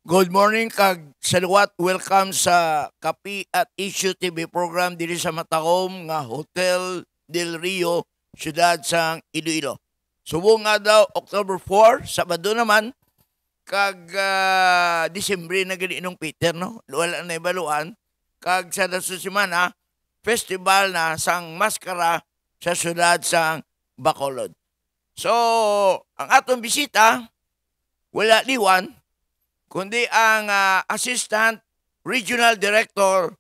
Good morning kag salawat, welcome sa Kapi at Issue TV program diri sa Matahom nga Hotel Del Rio, siyudad sang Iloilo. Subong nga daw October 4, Sabado naman kag Disyembre na gani inong Peter no. Wala na ibaluan kag sa semana festival na sang maskara sa siyudad sang Bacolod. So, ang atong bisita wala liwan kundi ang Assistant Regional Director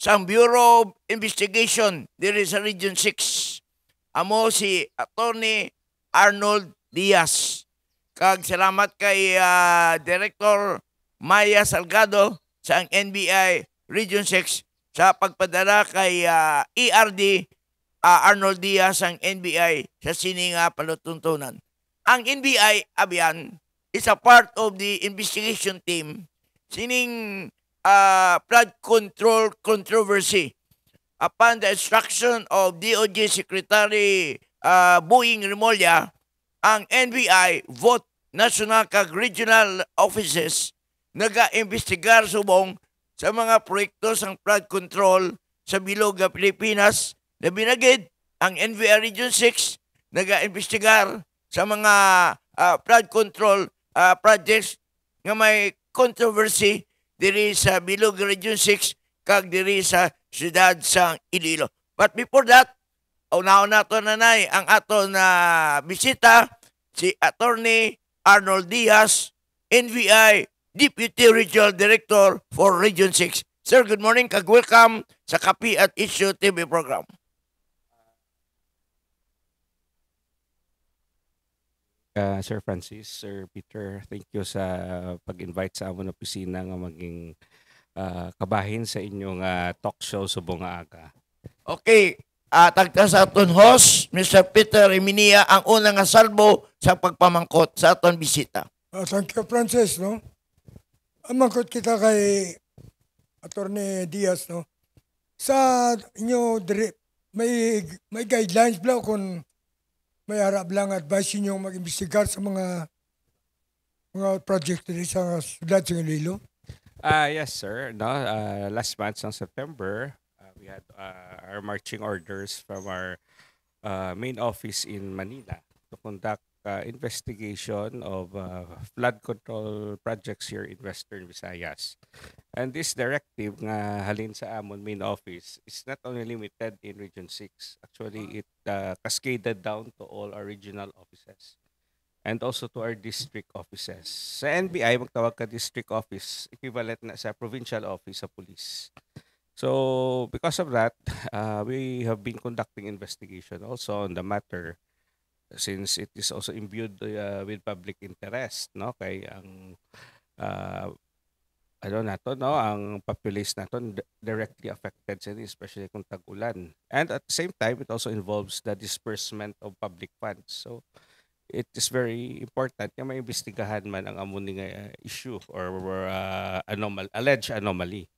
sa Bureau of Investigation diri sa Region 6. Amo si Attorney Arnold Diaz. Kag salamat kay Director Maya Salgado sa ang NBI Region 6 sa pagpadala kay ERD Arnold Diaz ang NBI sa sining palutuntunan. Ang NBI abiyan is a part of the investigation team sining flood control controversy upon the instruction of DOJ Secretary Boeing Remulla. Ang NBI vote national kag regional offices naga-investigar subong sa mga proyekto sang flood control sa bilog nga Pilipinas na binagid ang NBI Region 6 naga-investigar sa mga flood control projects nga may controversy diri sa Bilog Region 6 kag diri sa siyudad sang Iloilo. But before that, unaon nato nanay ang ato na bisita si Attorney Arnold Diaz, NBI Deputy Regional Director for Region 6. Sir, good morning kag welcome sa Kapi at Issue TV program. Sir Francis, Sir Peter, thank you sa pag-invite sa amon opisina nga maging kabahin sa inyong talk show subong nga aga. Okay, tagta sa aton host, Mr. Peter Eminia, ang unang nga salbo sa pagpamangkot sa aton bisita. Thank you, Francis, no? Amangkot kita kay Attorney Diaz, no? Sa inyo, may guidelines ba kung may harap lang advice inyo mag-imbestigar sa mga project dito sa sudad sa Iloilo? Yes, sir. No, last month ng September, we had our marching orders from our main office in Manila to conduct investigation of flood control projects here in Western Visayas. And this directive nga halin sa amon main office is not only limited in Region 6. Actually, it cascaded down to all our regional offices and also to our district offices. Sa NBI, magtawag ka district office, equivalent na sa provincial office sa police. So, because of that, we have been conducting investigation also on the matter since it is also imbued with public interest, no? Kay ang uh, ano nato, no, ang populace naton directly affected sa ini, especially kung tag-ulan. And at the same time, it also involves the disbursement of public funds. So, it is very important nga maimbestigahan man ang amo ni nga issue or alleged anomaly.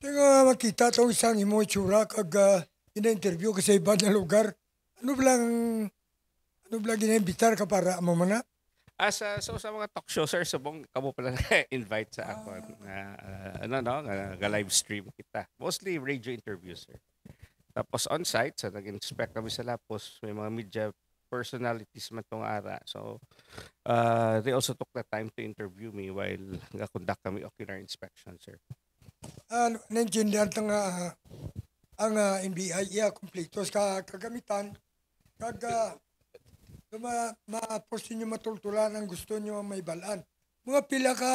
Nga makita itong isang imo itsura kag ina-interview ka sa iba na lugar. Ano blang ina-imbitar ka para mo mana? Sa mga talk show, sir, subong kamo pala invite sa ako nga live stream kita. Mostly radio interviews, sir. Tapos on-site, so nag-inspect kami sa Lapos, may mga media personalities man tong ara. So, they also took the time to interview me while conduct kami ocular inspection, sir. Naintindihan ta nga ang NBI kompleto sa kagamitan kag ma-force nyo matultulan ang gusto nyo may balaan. Mga pila ka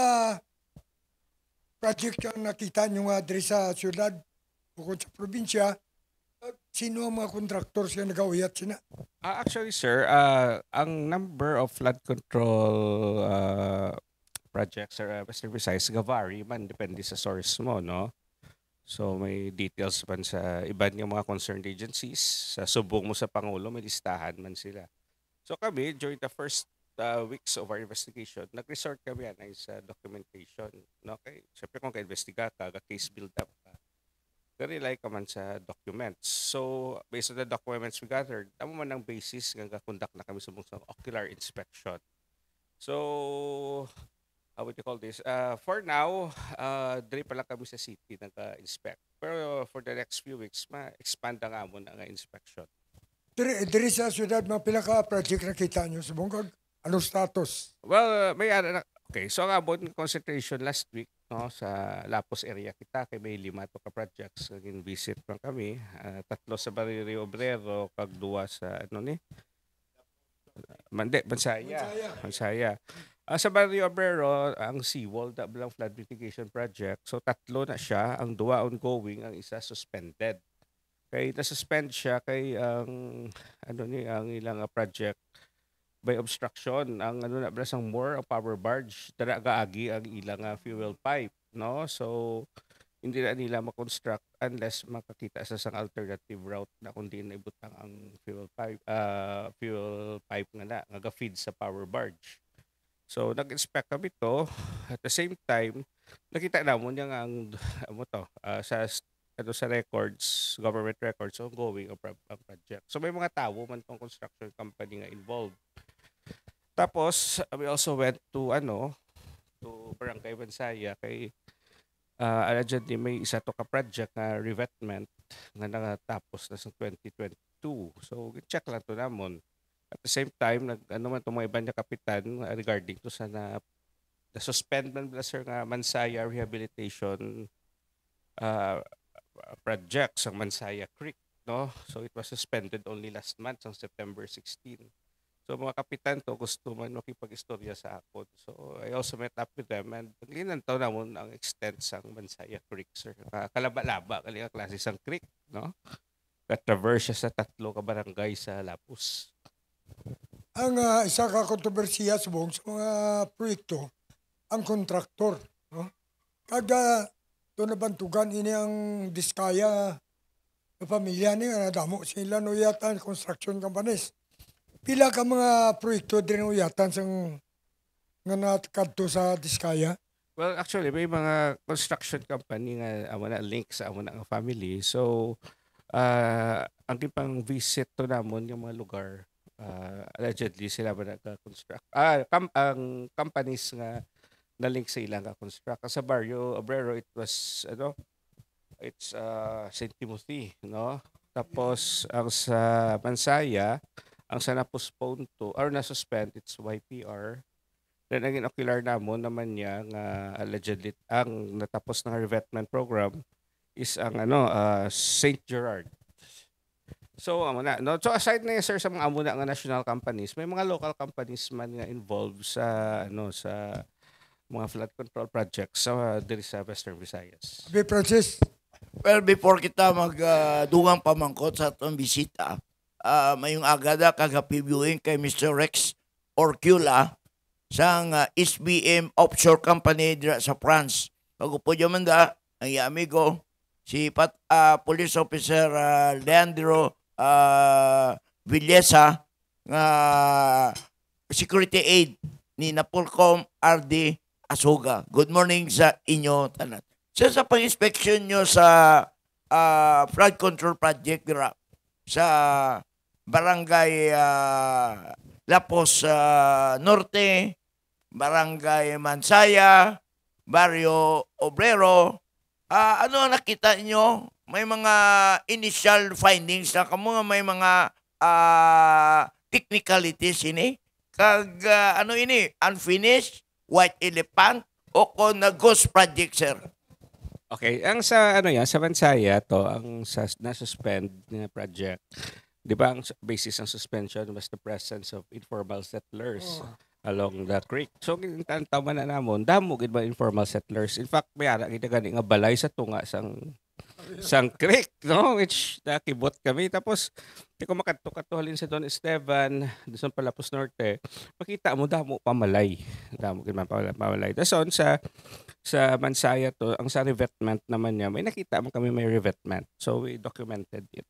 project yung nakita nyo nga diri sa syudad bukod sa probinsya, sino ang mga kontraktor siya nag-auyat sina? Actually, sir, ang number of flood control projects sa Western Visayas vary man depende sa source mo, no? So may details man sa iban yung mga concerned agencies. Sa subong mo sa Pangulo, may listahan man sila. So kami, during the first weeks of our investigation, nag-resort kami sa documentation. No? Okay? Siyempre kung ka-investiga ka, case build-up ka, rely ka man sa documents. So, based on the documents we gathered, tamo man ang basis nga conduct na kami sa ocular inspection. So, how would you call this? For now, diri pa lang kami sa city nag-inspect. Pero for the next few weeks, ma-expand na nga mo na nga inspection. Diri sa syudad, mga pila ka project na kita nyo sa bungkag. Anong status? Well, okay, so ang abot ng concentration last week no sa Lapos area kita kay may 5 to ka projects naging visit man kami. 3 sa Barrio Obrero kag 2 sa ano ni Bansaya. Bansaya. Sa Barrio Obrero, ang seawall, lang flood mitigation project. So 3 na siya, ang 2 ongoing, ang isa suspended. Kay na-suspend siya kay ang ang ilang project by obstruction. Ang na ang more ang power barge, dara gaagi ang ilang fuel pipe, no? So hindi na nila ma-construct unless makakita sa sang alternative route na kundi na ibutang ang fuel pipe nga feed sa power barge. So nag-inspect kami to. At the same time, nakita namon yang ang sa records, government records ongoing ang project. So may mga tao man tong construction company nga involved. Tapos we also went to Barangay Bansaya kay allegedly may isa to ka project na revetment nga nakatapos na sa 2022. So check lang to namon. At the same time, man itong mga iba niya kapitan regarding to sa suspend man ba sir nga Mansaya Rehabilitation project sa Mansaya Creek, no? So it was suspended only last month on September 16. So mga kapitan to gusto man makipag-istorya sa akon. So I also met up with them and linantaw namon ang extent sang Mansaya Creek, sir. Kalaba-laba kali nga klase sang creek, no? Ka-traverse siya sa 3 ka barangay sa Lapus. Ang isa ka kontrobersiya sa mga proyekto, ang kontraktor. No? Kada ito nabantugan ini ang Diskaya na pamilya ni nga nadamo sila no yatan construction companies. Pila ka mga proyekto din no yatan sang nga nakadto sa Diskaya? Well, actually, may mga construction company nga amo na link sa amo na nga family. So, ang tipang visit to namon yung mga lugar, allegedly sila ba nagka-construct. Ang companies nga na link sa ilang ka-construct. Sa Barrio Obrero, it's St. Timothy, no? Tapos, ang sa Mansaya, ang sa na-postpone to, or na-suspend, it's YPR. Then, ang inocular namon naman niya, nga allegedly, ang natapos ng revetment program is ang St. Gerard. So, So, aside na sir sa mga amo na nga national companies, may mga local companies man nga involved sa sa mga flood control projects sa diri sa Western Visayas. Be Francis. Well, before kita magdugang pamangkot sa atong bisita, mayong agada kagapibyuin kay Mr. Rex Orcula sang SBM Offshore Company dira sa France. Pagupo man da, ang amigo, si Police Officer Leandro Villesa nga security aid ni Napolcom RD Asuga. Good morning sa inyo tanan. Sa pang-inspection nyo sa flood control project dira sa Barangay Lapos Norte, Barangay Mansaya, Barrio Obrero, ano ang nakita nyo? May mga initial findings na kamo nga may mga technicalities ini kag unfinished white elephant o kon na ghost project, sir. Okay, ang sa sa Bansaya to, ang na-suspend na project, di ba ang basis ng suspension was the presence of informal settlers along the creek. So kintantaw man na namon, damo gid ba informal settlers. In fact, may ara gid gani nga balay sa tunga sang creek, no? Which nakibot kami. Tapos, di ko makatuhalin sa Don Esteban, doon sa Palapos Norte, makita mo, damo pamalay. Damo gid man pamalay. Tapos sa Mansaya to, ang sa revetment naman niya, may nakita mo kami may revetment. So, we documented it.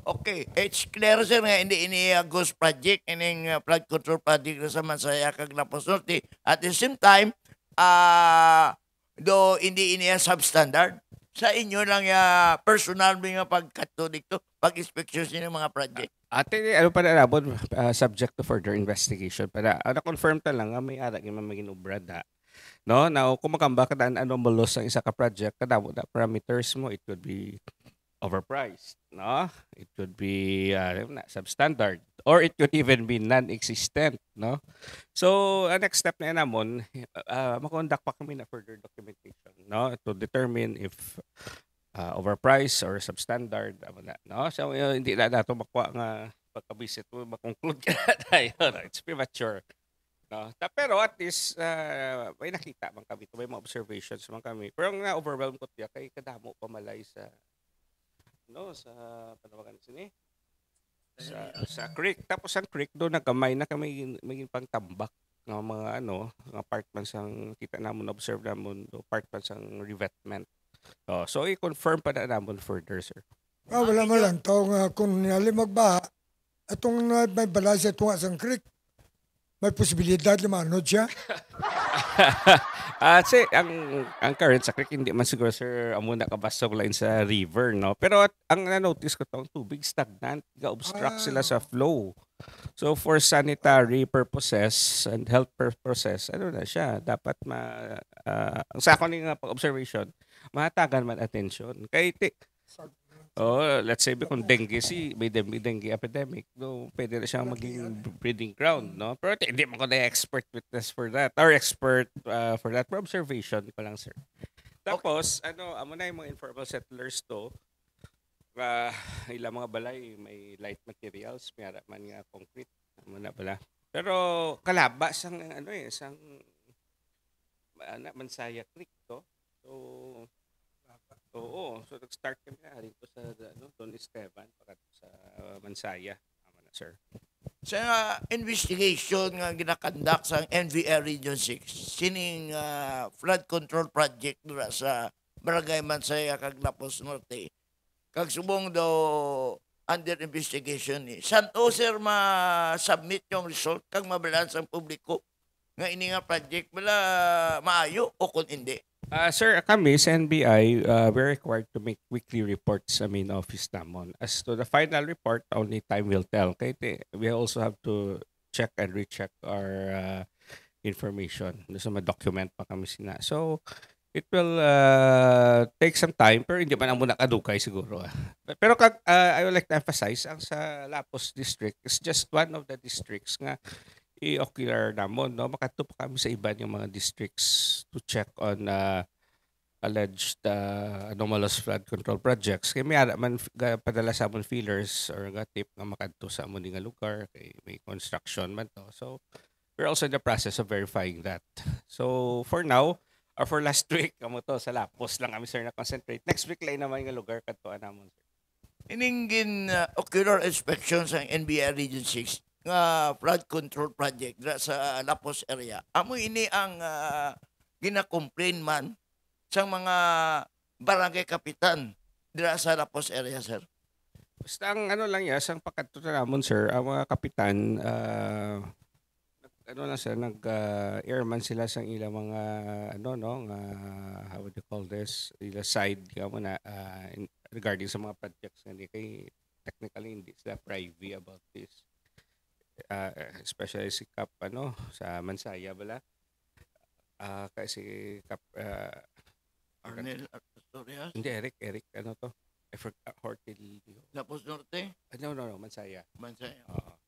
Okay, it's clear sir nga hindi ini ghost project, ining flood control project sa Mansaya kag Lapos Norte. At the same time, do hindi ini substandard. Sa inyo lang personal nga pagkato dito, pag-inspection sa mga project. Ate, pa na labon, subject to further investigation. Para na-confirm ta lang, may ara yung maging obrada. No, now kung makamba ka na anomalous ang isa ka project, kadamo na parameters mo, it could be overpriced, no? It could be substandard, or it could even be non-existent, no? So, ang next step na namon, makonduct pa kami na further documentation, no? To determine if overpriced or substandard, amo na, no? So, hindi na nato makuha nga pagka-visit mo, makonclude ka na tayo. No? It's premature. No? Pero at least, may nakita man kami, may mga observations man kami. Pero ang na-overwhelm ko tiya, kay kadamo pamalay sa, no, sa, panawagan sini? Sa creek. Tapos ang creek, doon nagamay na kami maging pangtambak ng mga ng apartments ang kita namon, observe namon, do apartments ang revetment. So, i-confirm pa na namon further, sir. Wala man lang tao nga kung nali magbaha, atong may balay sa tunga sang creek, may posibilidad na maanod siya. Ang current sa creek, hindi man siguro, sir, amo na kabasog line sa river, no? Pero ang na-notice ko tong tubig stagnant, ga-obstruct sila sa flow. So for sanitary purposes and health purposes, na siya, dapat ang sa akin nga pag-observation, mahatagan man attention. Kay let's say kung may dengue epidemic, no, pwede na siyang maging breeding ground, no? Pero hindi mo ko na expert witness for that or expert for that. For observation ko lang, sir. Tapos, amo na yung mga informal settlers to, ilang mga balay, may light materials, may harap man nga concrete, amo na pala. Pero kalaba sang sang Mansaya Creek to. So nag-start kami rito sa Don Esteban para sa Mansaya. Tama na, sir. Sa investigation nga ginakandak sa NVR Region 6, sining flood control project dura sa Barangay Mansaya kag Lapos Norte. Kag subong daw under investigation ni. Santo, sir, ma-submit yung result kag mabalance ang publiko nga ini nga project bala maayo o kung hindi. Sir, kami sa NBI, we're required to make weekly reports sa main office namon. As to the final report, only time will tell. Kaya we also have to check and recheck our information. Sa ma-document pa kami sina. So, it will take some time, pero hindi man ang muna kadukay siguro. Pero I would like to emphasize, ang sa Lapos District is just one of the districts nga i-ocular namon, no? Makato pa kami sa iba yung mga districts to check on alleged anomalous flood control projects. Kaya may man padala sa amon feelers or tip nga makadto sa amon nga lugar, kay may construction man to. So we're also in the process of verifying that. So for now, or for last week, kamo to sa Lapos lang kami, sir, na concentrate. Next week lang naman nga lugar kadto namon, sir. Iningin ocular inspection sa NBI Region 6 nga flood control project sa Lapos area. Amo ini ang gina-complain man sa mga barangay kapitan dira sa Lapos area, sir. Basta ang lang sang pakadto namon, sir, ang mga kapitan nag-airman sila sa ilang mga how would you call this, ila side kamo na regarding sa mga projects nga kay technically hindi sila privy about this. Especially si Kap sa Mansaya bala. Kasi Kap Arnel Astorias. Hindi, Eric to? I forgot, Hortilio. Lapos Norte? No, Mansaya. Mansaya.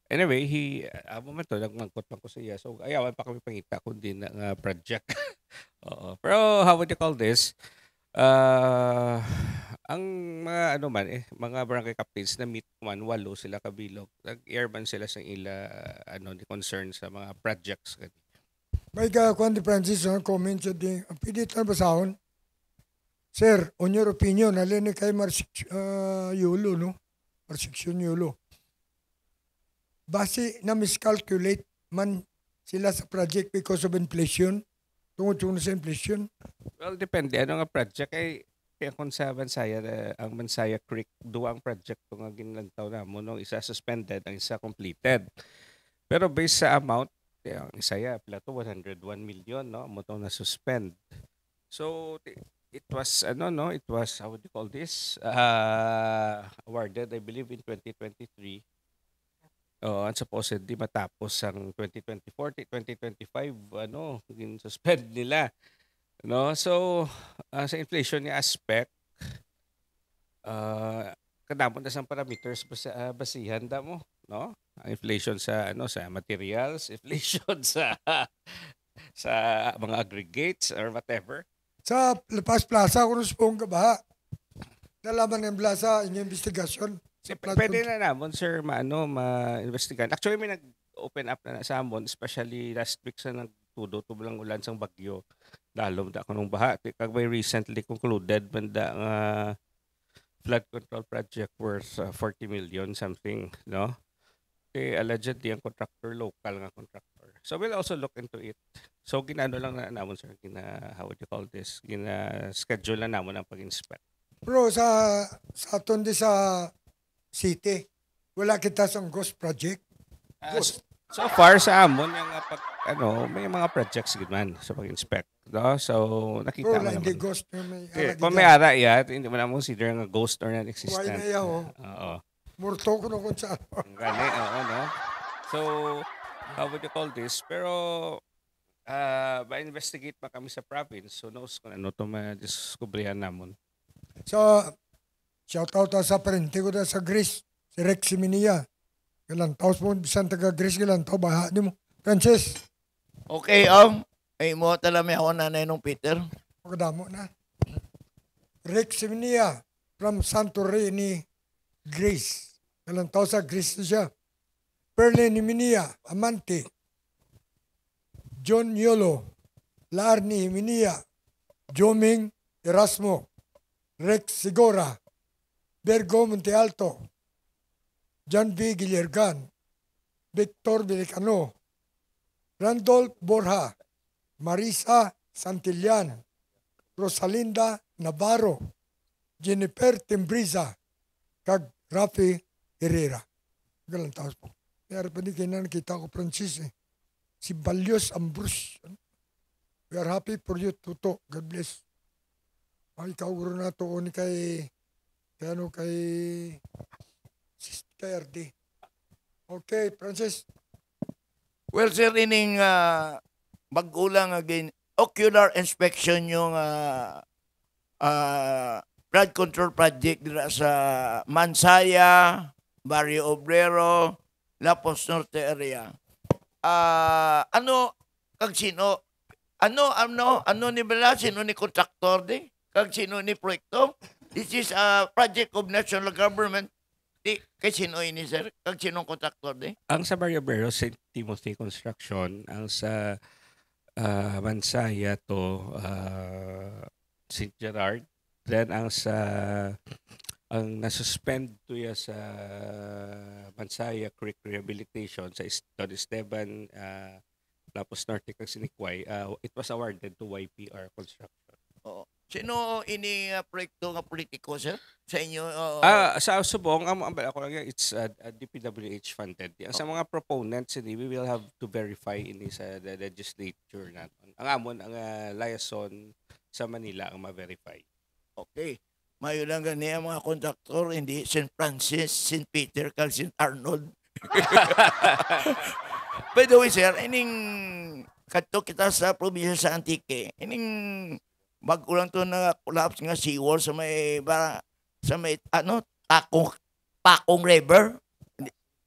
Anyway, amo man to, nagmangkot lang ko sa iya. So, ayawan pa kami pangita kundi na project. Pero, how would you call this? Ang mga mga barangay captains na meet man, 8 sila kabilog. Nag-airman sila sa ila ni concern sa mga projects. May kuan di Francis comment sa di pwede tan basahon. Sir, on your opinion, alin ni kay Yulo, no? Marsection Yulo. Base na miscalculate man sila sa project because of inflation. Tungod sa inflation. Well, depende. Ano nga project kaya kung sa Mansaya, ang Mansaya Creek, duwang project kung nga ginlantaw na mo, no? Isa suspended, ang isa completed. Pero based sa amount, ang isa plato 101 million, no? Mo to na suspend. So it was it was, how would you call this? Awarded, I believe, in 2023. and supposedly matapos ang 2024, 2025, suspend nila. No? So, sa inflation nga aspect, kadamot na sang parameters basihan da mo, no? Ang inflation sa materials, inflation sa mga aggregates or whatever. Sa Lapas Plaza, kung spong ka ba? Nalaman ng plaza, inyong investigasyon. Pwede na namon, sir, ma-investigan. Actually, may nag-open up na sa amon, especially last week sa nagtudo, tubulang ulan sang bagyo. Lalom da kunong baha. Kag may recently concluded banda nga flood control project worth 40 million something, no? Allegedly ang contractor, local nga contractor. So we'll also look into it. So ginano lang na namon, sir, how would you call this? Schedule na namon ang pag-inspect. Bro, sa tundi sa city, wala kita sa ghost project. So far sa amon yung may mga projects gid sa pag-inspect, no? So nakita Bro, mo hindi naman. ghost na may Kung may ara hindi mo na mo consider nga ghost or Why non-existent. na yaw? Oo. Murto ko na kung saan. Gani, no? So, how would you call this? Pero, ba-investigate pa kami sa province, who knows kung ano ito madiskubrihan namon. So, shout out sa parente ko na sa Greece, si Rex Siminia. Galang taos mo, bisan taga Greece, galang tao, baha di mo. Francis, Okay, ay mo talami ako nanay nung Peter. makadamo na. Rex Siminia from Santorini, Greece. Galang tao sa Greece na siya. Perle Minia, Amante. John Yolo, Larni Minia, Joming Erasmo, Rex Sigora, Bergo Monte Alto, John V. Gillergan, Victor Vilicano, Randolph Borja, Marisa Santillan, Rosalinda Navarro, Jennifer Timbriza, kag Rafi Herrera. Galang taos po. Kaya pa di kayo na nakita ko, Francis, si Balios Ambrus. We are happy for you, Tuto. God bless. Ay, ikaw guro na to ni kay RD. Okay, Francis. Well, sir, ining bagulang again, ocular inspection yung flood control project dira sa Mansaya, Barrio Obrero, Lapos Norte area. Kag sino? Ano ni Bala? Sino ni contractor di? Kag sino ni proyekto? This is a project of national government. Di, kay sino ini, sir? Kag sinong contractor di? Ang sa Barrio Obrero, St. Timothy Construction, ang sa Mansaya to St. Gerard, then ang nasuspend to sa Mansaya Creek Rehabilitation sa Don Esteban, Lapos Norte kag Sinikway, it was awarded to YPR Construction. Oo. Sino ini proyekto nga politiko, sir? Sa inyo? Sa Subong, ako lang it's DPWH funded. Sa mga proponents, we will have to verify ini sa the legislature natin. Ang amon, ang liaison sa Manila ang ma-verify. Okay. Mayo lang gani ang mga kontraktor, hindi St. Francis, St. Peter, kag St. Arnold. By the way, sir, ining kadto kita sa probinsya sa Antique, ining bago lang to na collapse nga seawall sa may Pakong River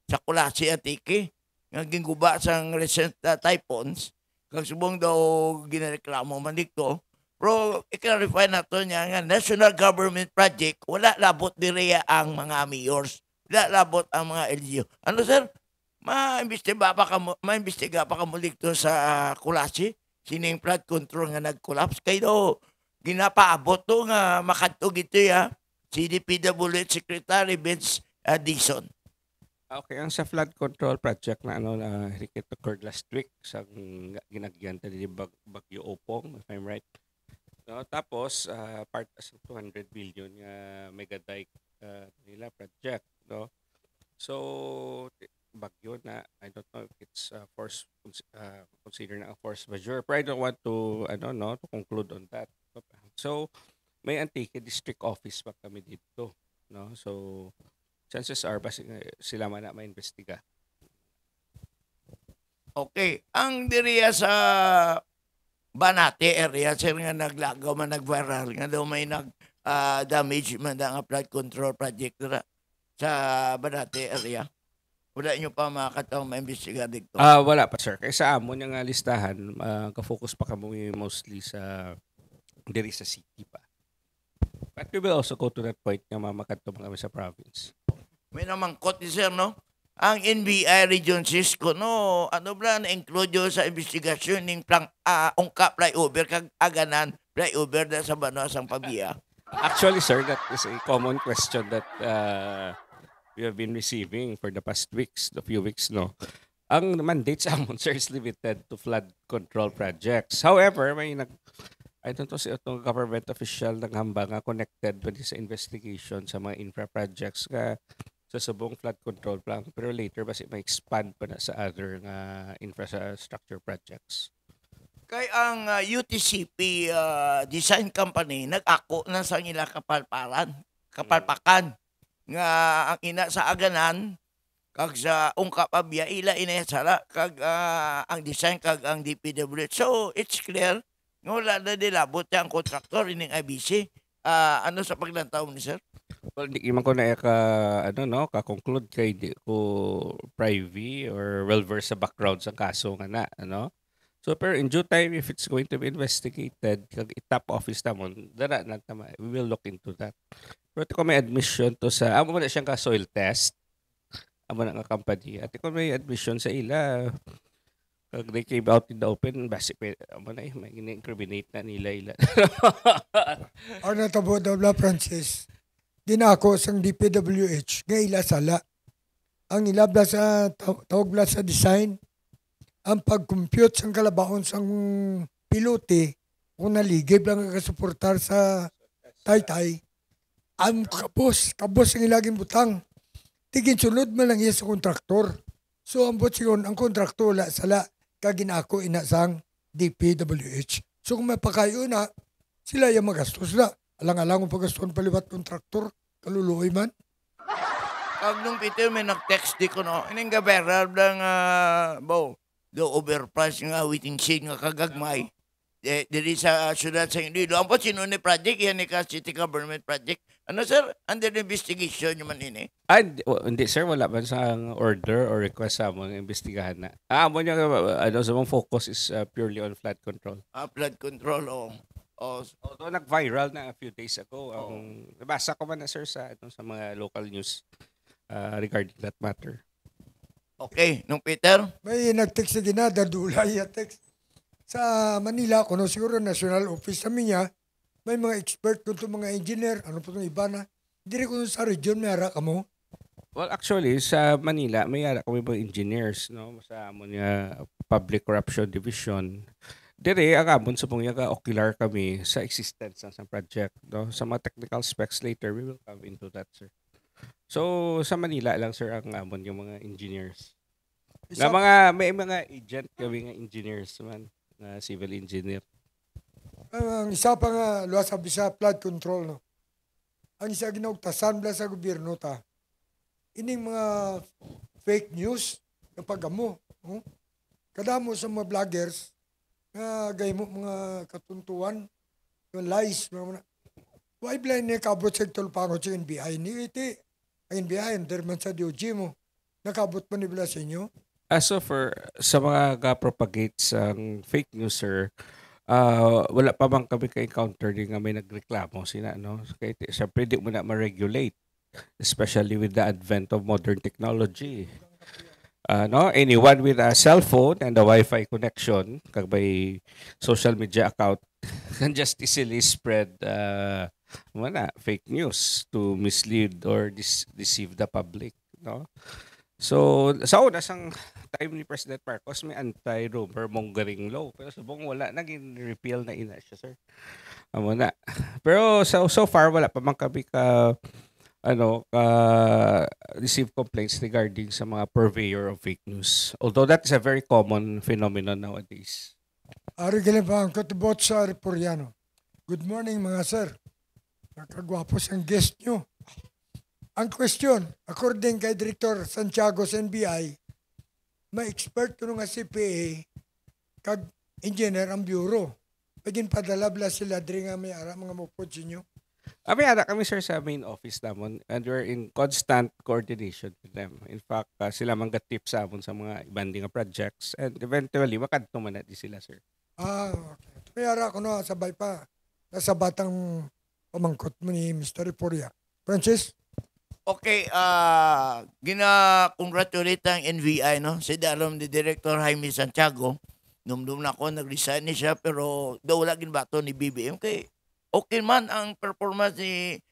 sa Kulasi Antique nga ginguba sang recent typhoons kag subong daw ginareklamo man dito. Pero i-clarify nato niya nga national government project, wala labot direya ang mga mayors. Wala labot ang mga LGU. Ano, sir? Maimbestiga pa ka mo dito sa Kulasi? Sining flood control nga nag-collapse? Kayo ginapaabot to nga makadto gito ya si DPWH Secretary Vince Dixon. Okay, ang sa flood control project na it occurred last week sa ginagyan tadi Bagyo Opong, if I'm right. No, tapos part sa 200 billion nga mega dike nila project, no. So bagyo na, I don't know if it's force considered na a force majeure, but I don't want to to conclude on that. So may Antique district office pa kami dito, no. So chances are sila man na ma-investiga. Okay. Ang diriya sa Banate area, sir, nga naglagaw man nag-viral nga daw may damage man nga flood control project dira sa Banate area. Wala nyo pa makakataong maimbestiga dito. Wala pa sir. Kaysa amon yung listahan, ka-focus pa kami mostly sa diri sa city pa. But we will also go to that point nga mamakadto kami sa province. May namangkot ni sir, no? Ang NBI Region 6 ko, no? Ano ba na-include yun sa investigasyon ng ungka flyover kag aganan flyover na sa Banos ang Pabia? Actually, sir, that is a common question that we have been receiving for the past weeks, the few weeks, no? Ang mandate sa amon, sir, is limited to flood control projects. However, I don't know si itong government official ng hamba nga connected pa sa investigation sa mga infra projects nga sa subong flood control plan. Pero later, basi ma-expand pa na sa other nga infrastructure projects. Kay ang UTCP design company nag-ako na sa nila kapalpakan nga ang ina sa aganan kag sa ungka Pabia ila inayasara kag ang design kag ang DPWH. So it's clear nga wala na nilabot ang contractor ining IBC. Ano sa paglantaw ni sir? Well, di man ko na ka-conclude kay di ko privy or well-versed sa background sa kaso nga na, ano? So, pero in due time, if it's going to be investigated, kag top office namon, dara na tama, we will look into that. Pero ko may admission to sa, amo na siyang ka-soil test, amo na nga company, at ko may admission sa ila, kag they came out in the open, basi, amo na may incriminate na nila. Ang natabo daw la Francis, ginako sang DPWH, nga ila sala. Ang ilabla sa tawag bla sa design, ang pag-compute sang kalabaon sang pilote, kung naligib lang kasuportar sa taytay, ang kabos ang ilaging butang. Tigin sunod man lang iya sa kontraktor. So ang botsingon, ang kontraktor la sala, kaginako ina sang DPWH. So kung mapakayo na, sila yung magastos na. Alang-alang kung pagastos palibat kontraktor, kaluluoy man. Kag nung Peter may nag-text di ko, no? Ining gaberal ng do overprice nga waiting shed nga kagagmay. Dili sa syudad sa Iloilo. Ang po sino ni project, yan ni ka city government project. Ano sir, under investigation yung man ini? Hindi sir, wala man sa order or request sa amon imbestigahan na. Amo niya, sa mong focus is purely on flood control. Flood control, Although nag-viral na a few days ago, nabasa ko man na sir sa mga local news regarding that matter. Okay, nung Peter? May nag-text na ginada, dulay ya text. Sa Manila, kuno siguro national office namin niya, may mga expert kuno mga engineer, ano po itong iba na. Hindi kuno sa region, may hara ka mo. Well, actually, sa Manila, may hara kami mga engineers, no? Sa amon nga Public Corruption Division. Dire, ang amon sa mga ocular kami sa existence ng project. No? Sa mga technical specs later, we will come into that, sir. So, sa Manila lang, sir, ang amon yung mga engineers. May mga agent kami nga engineers man, na civil engineer. Ang isa pa nga, luwas sabi sa flood control, no? Ang isa ginaugtasan bla sa gobyerno ta. Ining mga fake news, kapag mo, kadamo sa mga vloggers, nga gay mo mga katuntuan, yung lies, mga why blind niya kabot sa tulpango sa NBI ni iti. Ang NBI, ang derman sa DOJ mo. Nakabot pa ni Blas inyo? So sa mga propagate ang fake news, sir, wala pa bang kami ka-encounter din nga may nagreklamo sina, no? Kaya siyempre di mo na ma-regulate, especially with the advent of modern technology. Anyone with a cell phone and a Wi-Fi connection, kag may social media account, can just easily spread fake news to mislead or deceive the public, no? So, sa una sang time ni President Marcos, may anti-rumor mongering law. Pero subong wala, naging repeal na ina siya, sir. Na. Pero so far, wala pa man kami receive complaints regarding sa mga purveyor of fake news. Although that is a very common phenomenon nowadays. Ari galing pa ang katubot sa Reporiano. Good morning mga sir. Nakagwapo siyang guest nyo. Ang question, according kay Director Santiago sa NBI, may expert kuno nga CPA kag engineer ang bureau. Pagin padala bla sila diri nga may ara mga mupod sinyo. May anak kami sir sa main office namon and we're in constant coordination with them. In fact, sila mangga-tip sa amon sa mga ibang nga projects and eventually makadto man na di sila sir. Okay. May ara ko no sabay pa sa batang pamangkot mo ni Mr. Riporia. Francis? Okay, gina-congratulate ang NBI, no? Si Dalom ni Director Jaime Santiago. Nung na ako, nag-resign ni siya, pero daw wala ginbato ni BBM. Okay man ang performance ni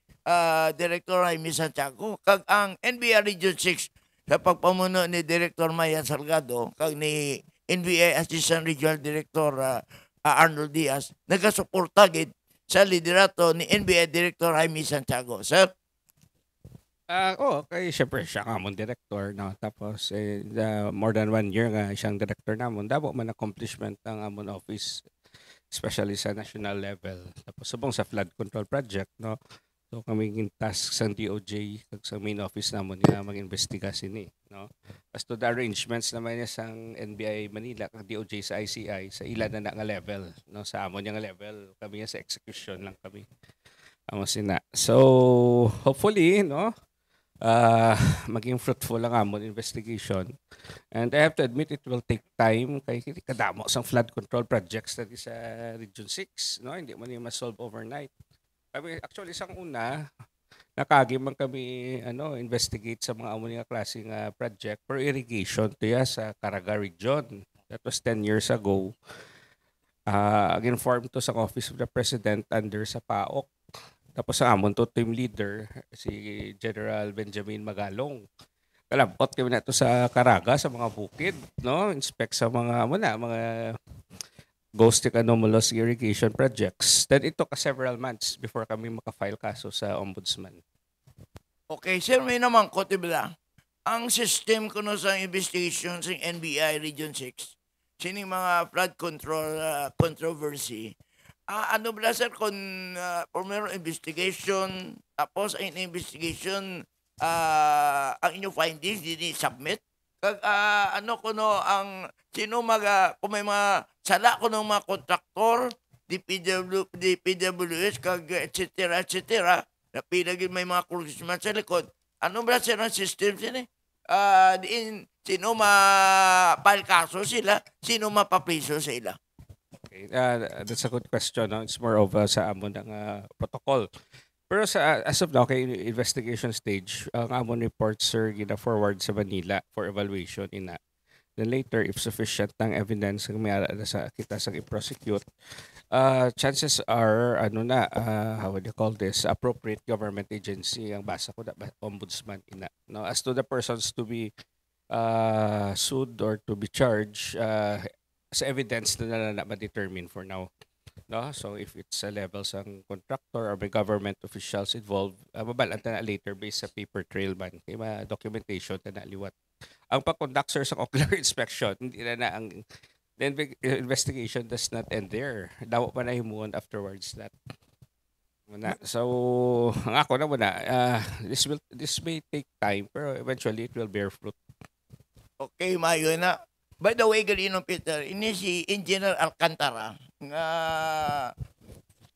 Director Jaime Santiago. Kag ang NBI Region 6 sa pagpamuno ni Director Maya Salgado, kag ni NBI Assistant Regional Director Arnold Diaz, nagasuporta gid sa liderato ni NBI Director Jaime Santiago. Sir? Okay, syempre siya nga amon director, no? Tapos more than 1 year nga siyang director namon. Dabo man accomplishment ang amon office, especially sa national level. Tapos subong sa flood control project, no? So kami ging task sa DOJ kag sa main office namon nga mag-imbestiga sini, no? As to the arrangements naman niya sa NBI Manila kag DOJ sa ICI sa ila na nga level, no? Sa amon nga level, kami sa execution lang kami. Amo sina. So hopefully, no? Maging fruitful ang amon investigation. And I have to admit it will take time kay kadamo sang flood control projects dati sa Region 6, no? Hindi man yung ma-solve overnight. Kami actually sang una nakagi man kami investigate sa mga amon nga klase nga project for irrigation to sa Caraga region. That was 10 years ago. Informed to sa Office of the President under sa PAOK. Tapos ang amon to team leader, si General Benjamin Magalong. Kalabot kami na to sa Caraga, sa mga bukid, no? Inspect sa mga ghostic anomalous irrigation projects. Then it took several months before kami makafile kaso sa ombudsman. Okay, sir, may naman ko, tibla. Ang system ko no sa investigation sa NBI Region 6, sining mga flood control controversy, ano ba sir kung meron investigation, tapos ang investigation, ang inyong findings, submit? Kag ano ko no, ang sino kung may mga sala ko ng mga kontraktor, DPWS, kag etc. na pinagin may mga congressman sa likod, ano ba sir ang system sini? Sino ma-file kaso sila, sino mapapriso sila? Okay, that's a good question. No? It's more of sa amon ng protocol. Pero as of now, kay investigation stage, ang amon reports sir gina-forward sa Manila for evaluation ina. Then later, if sufficient ng evidence ng may kita sa i-prosecute, chances are, how would you call this, appropriate government agency, ang basa ko, ombudsman ina. No? As to the persons to be sued or to be charged, sa evidence na ma-determine for now. No? So if it's a level sang contractor or may government officials involved, mabalanta na later based sa paper trail man. Kaya ma-documentation na liwat. Ang pag-conduct sir sa ocular inspection, hindi na ang the investigation does not end there. Dawa pa na himuon afterwards that. So, ang ako na muna, this may take time pero eventually it will bear fruit. Okay, mayo na. By the way, Galino Peter, ini si Engineer Alcantara,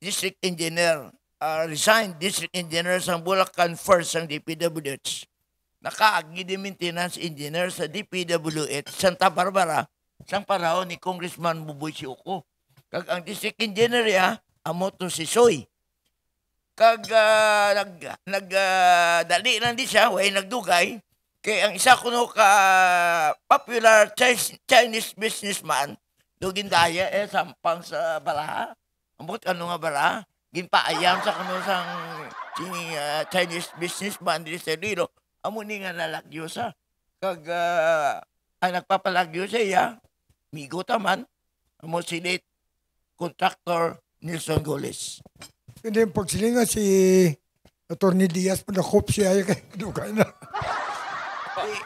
District Engineer, resigned District Engineer sa Bulacan First ng DPWH. Nakaagi di maintenance engineer sa DPWH Santa Barbara sang panahon ni Congressman Buboy Siuko. Kag ang District Engineer amo to si Soy. Kag nagdali lang di siya, way nagdugay. Kay ang isa kuno ka popular Chinese businessman dugin daya sampang sa baraha. Ambot ano nga baraha? Ginpaayam sa kuno sang Chinese businessman di sa Rilo. Amo ni nga lalagyo sa. Kag ang nagpapalagyo siya, migo taman, amo si late contractor Nelson Goles. Hindi yung pagsilinga si Atty. Diaz, panakop siya kay dugay na.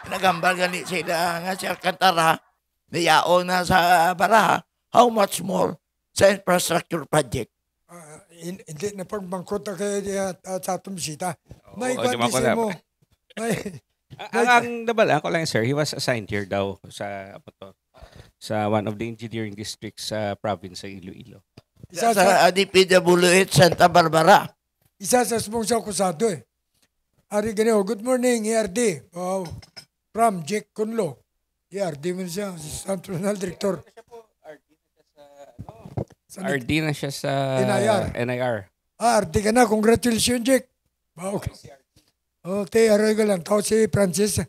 Nagambal gani sila nga si Alcantara, nayao na sa baraha, how much more sa infrastructure project? Hindi na pagbangkot na kayo sa atong bisita. May di kwantisi mo. Ang nabalaan ko lang, sir, he was assigned here daw sa ano to, sa one of the engineering districts sa province ng Iloilo. Isa Sa DPWH Santa Barbara. Isa sa smong sa akusado eh. Ari ganito, good morning, ERD. Wow. From Jake Kunlo. ERD mo siya, Assistant Regional Director. Sa RD na siya sa NIR. RD ka na, congratulations, Jake. Wow. Te, aray ka lang. Tao si Francis.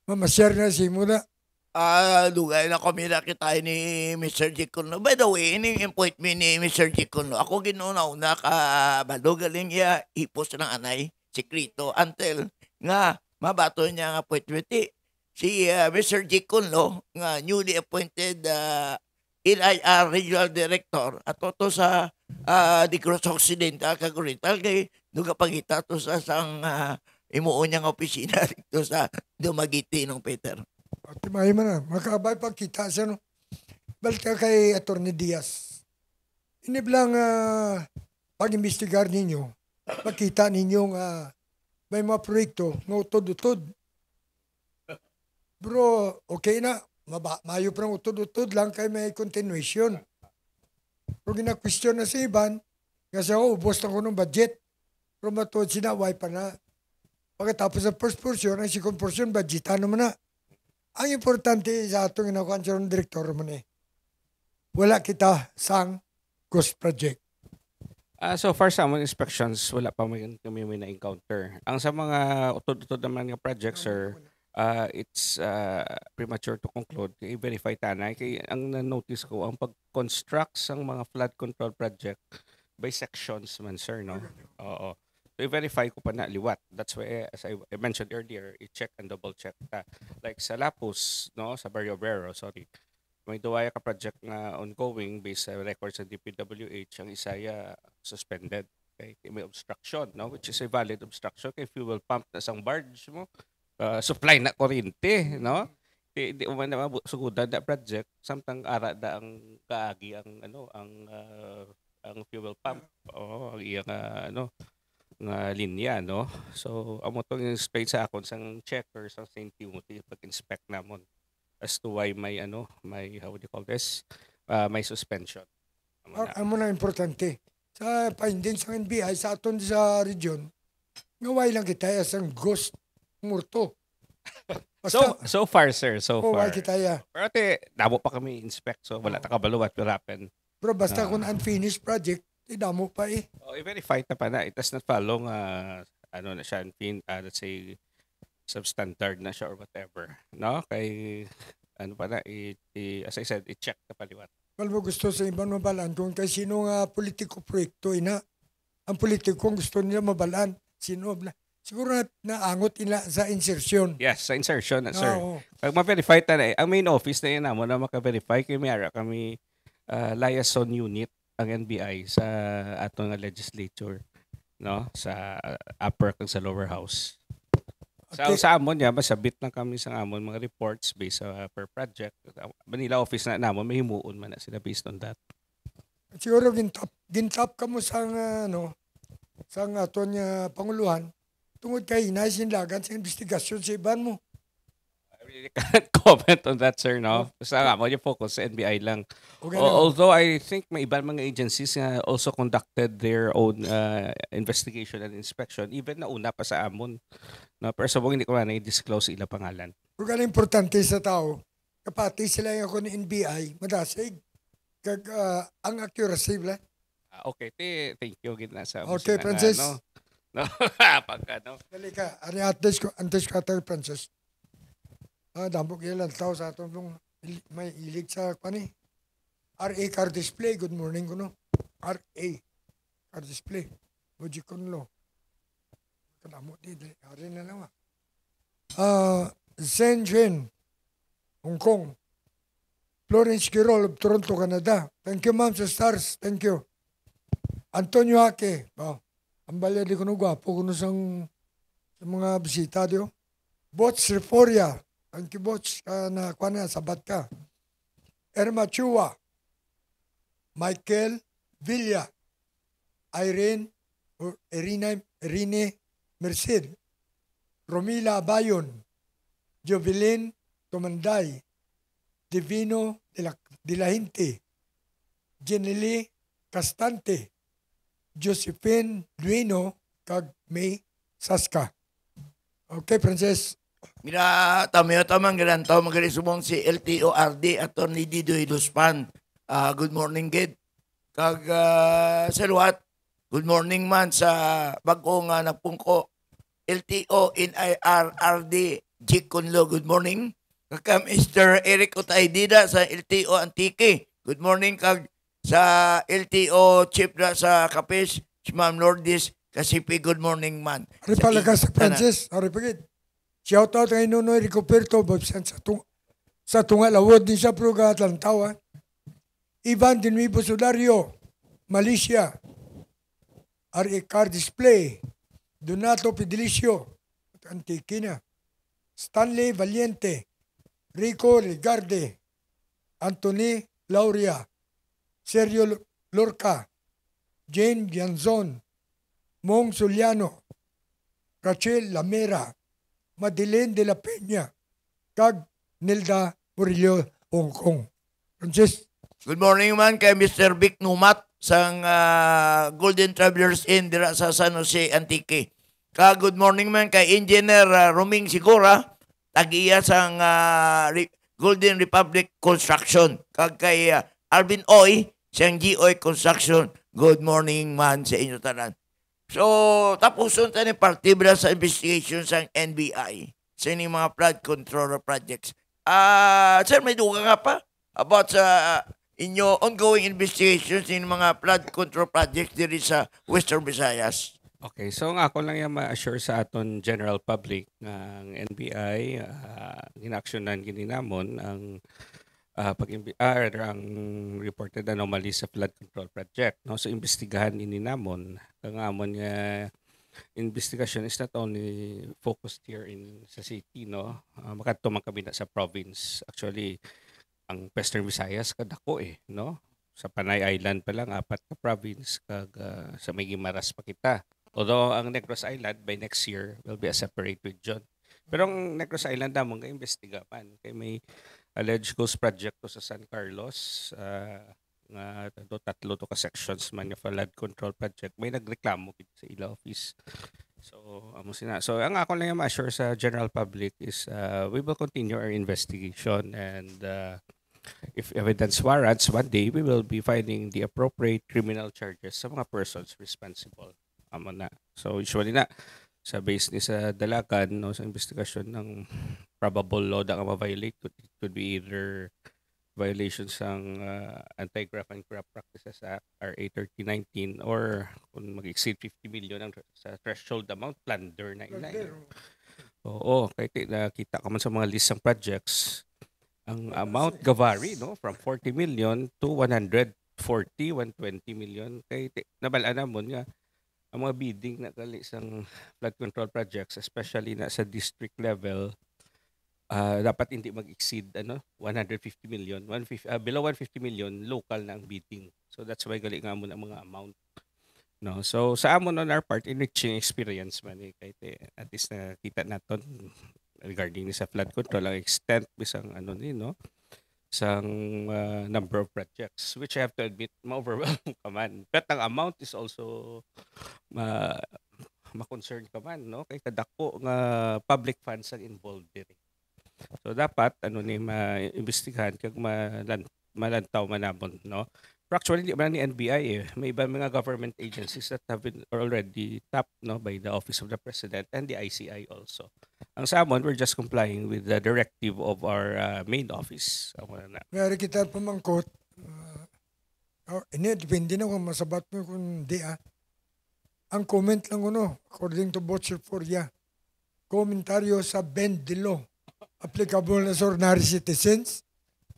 Mamasyar na si Muna. Dugay na kami nakita ni Mr. Jicono. By the way, ini appointment ni Mr. Jicono. Ako ginuna-una ka galing iya ipos ng anay, sikrito, until nga mabato niya ang appointment. Si Mr. Jicono, nga newly appointed NIR Regional Director, at to sa Negros Occidental, Kagurital, kay nugapangita to sa sang imuon niyang opisina dito sa Dumaguete ng Peter. Timay man na. Makabay pagkita siya, no? Balik ka kay Atty. Diaz. Iniblang pag-imbestigar ninyo, makita ninyo may mga proyekto ng utod-utod. Bro, okay na. Mayo pa ng utod-utod lang kay may continuation. Pero gina-question na si Ivan, kasi ubos na ko ng budget. Pero matuod sinaway pa na. Pagkatapos sa first portion, ang second portion, budgetan naman na. Ang importante sa atong inakuan sa direktor man wala kita sang ghost project. So far sa among inspections, wala pa kami may na-encounter. Ang sa mga utod-utod naman nga projects, sir, it's premature to conclude. I-verify tanay. Kaya ang na-notice ko, ang pag-construct ng mga flood control project by sections man, sir, no? Oo. So, i-verify ko pa na liwat. That's why, as I mentioned earlier, i-check and double-check ta. Like sa Lapus, no? Sa Barrio Obrero, sorry. May duwaya ka project na ongoing based sa records ng DPWH. Ang isaya suspended. Okay? May obstruction, no? Which is a valid obstruction. Kay fuel pump na isang barge mo. Supply na kuryente, no? Di man na sugudan na project. Samtang ara da ang kaagi ang fuel pump. Ang iyang nga linya, no? So, amo tong straight sa akon sang checker sa St. Timothy pag-inspect namon as to why may how would you call this? May suspension. Amo na importante. Sa findings ng NBI sa aton sa region, ngaway lang kita asang ghost murto. So far, sir, so far. Kita ya. Pero damo pa kami inspect, so wala ta kabalo what will happen. Pero basta kung unfinished project, damo pa eh. I-verify na pa na. It does not follow na siya, let's say, substandard na siya or whatever. No? Kay, pa na, as I said, i-check na paliwat. Well, mo gusto sa ibang mabalaan kung kay sino nga politiko proyekto ina. Ang politiko gusto nila mabalaan. Sino na. Siguro naangot nila sa insertion. Yes, sa insertion, sir. Oo. Pag ma-verify ta na, ang main office na yun mo na maka-verify, kay mayara kami liaison unit ang NBI sa atong legislature, no, sa upper kag sa lower house. Okay. Sa amon niya masabit lang kami sa amon mga reports based sa per project. Manila office na namon may himuon man na sila based on that. Siguro gintap ka mo sang sang aton nga panguluhan tungod kay inaysin lagan sa investigasyon sa iban mo. I really can't comment on that, sir, no? Basta nga mo yung focus sa NBI lang. Okay, although I think may ibang mga agencies nga also conducted their own investigation and inspection, even na una pa sa amon. No? Pero sa hindi ko na i-disclose ilang pangalan. Kung ano importante sa tao, kapati sila yung ako ng NBI, madasig. Kag ang accuracy ba? Okay, thank you. Gina sa okay, Francis. No? Pag Dali ka, antes ka tayo, Francis. Dambok ilang tao sa atong may ilig sa pani. RA car display, good morning ko no. RA car display. Buji ko no. Kadamo di, hari na lang Shenzhen, Hong Kong. Florence Kirol of Toronto, Canada. Thank you, ma'am, sa stars. Thank you. Antonio Hake. Ang balya di ko no, gwapo ko no sa mga bisita diyo. Bots Reforia. Thank you, Bots. Na sabat ka. Irma Chua. Michael Villa. Irene Merced. Romila Bayon. Jovelyn Tumanday, Divino de la Hinte, Jenely Castante, Josephine Luino, kag May Saska. Okay, Princess. Mira, tamang ganantaw magalisumong si LTORD Attorney Didoy Luspan. Good morning, Gid. Kag saluhat, good morning man sa bagong nagpungko. LTO in IRRD G. Kunlo, good morning. Kag Mr. Eric Utaydida sa LTO Antique. Good morning, kag sa LTO Chief na sa Kapis, si Ma'am Lourdes Kasipi, good morning man. Ari palaga sa Princess, ari pagid. Shout out kay Nunoy Ricoperto, babsan sa tungal award din sa Pruga Atlantawa. Ivan Dinuibo Sudario, Malaysia. Ari Car Display, Donato Pidilicio, Antikina. Stanley Valiente, Rico Ligarde, Anthony Lauria, Sergio Lorca, Jane Gianzon, Mong Suliano, Rachel Lamera, Madeleine de la Peña, kag Nelda Murillo, Hong Kong. Francis. Good morning man kay Mr. Vic Numat sang Golden Travelers Inn dira sa San Jose Antique. Good morning man kay Engineer Roming Sigura, tagiya sang Golden Republic Construction. Kag kay Alvin Oy, siyang GOy Construction. Good morning man sa inyo tanan. So, tapuson tayo ni partibra sa investigation sa NBI sa inyong mga flood control projects. Sir, may duga nga pa about sa inyo ongoing investigations in mga flood control projects diri sa Western Visayas. Okay, so nga ako lang yung ma-assure sa aton general public ng NBI, ginaksyonan gininamon ang ang reported anomalies sa flood control project. No? So, investigahan ininamon. Kangamon nga investigation is not only focused here in sa city, no? Makatumang kami na sa province. Actually, ang Western Visayas kadako no? Sa Panay Island pa lang, 4 ka province, kag sa may Guimaras pa kita. Although ang Negros Island by next year will be a separate region. Pero ang Negros Island namon ka investiga man kay may alleged ghost project to sa San Carlos, nga tatlo to ka sections man yung flood control project. May nagreklamo sa ila office. So, so ang ako lang yung ma-assure sa general public is we will continue our investigation, and if evidence warrants, one day we will be filing the appropriate criminal charges sa mga persons responsible. Na. So usually na sa base ni sa dalakan, no, sa investigasyon ng probable law na ma-violate, could be either violations ng Anti-Graft and Corrupt Practices Act, RA 3019, or kung mag-exceed 50 million ang sa threshold amount, plunder na ina. Oo, kahit nakita ka man sa mga list ng projects, ang amount vary, no, from 40 million to 140, 120 million. Kaya nabalaan mo nga, ang mga bidding na kali sang flood control projects, especially na sa district level, dapat hindi mag-exceed 150 million. Below 150 million, local na ang bidding. So that's why gali nga mo ang mga amount. No? So sa amon on our part, enriching experience man kahit at least nakita natin regarding sa flood control, ang extent bisang isang number of projects, which I have to admit, ma-overwhelm ka man. But ang amount is also ma-concern ka man, no? Kay kadako nga public funds ang involved diri. So dapat ma-investigahan kag malantaw manabon, no? Pero actually, hindi man ni NBI may iba mga government agencies that have been already tapped, no, by the Office of the President and the ICI also. Ang sa amon, we're just complying with the directive of our main office. Mayroon kita pamangkot. Ini, depende na kung masabat mo kung di Ang comment lang according to Butcher Foria, komentaryo sa bend the law. Applicable na sa ordinary citizens.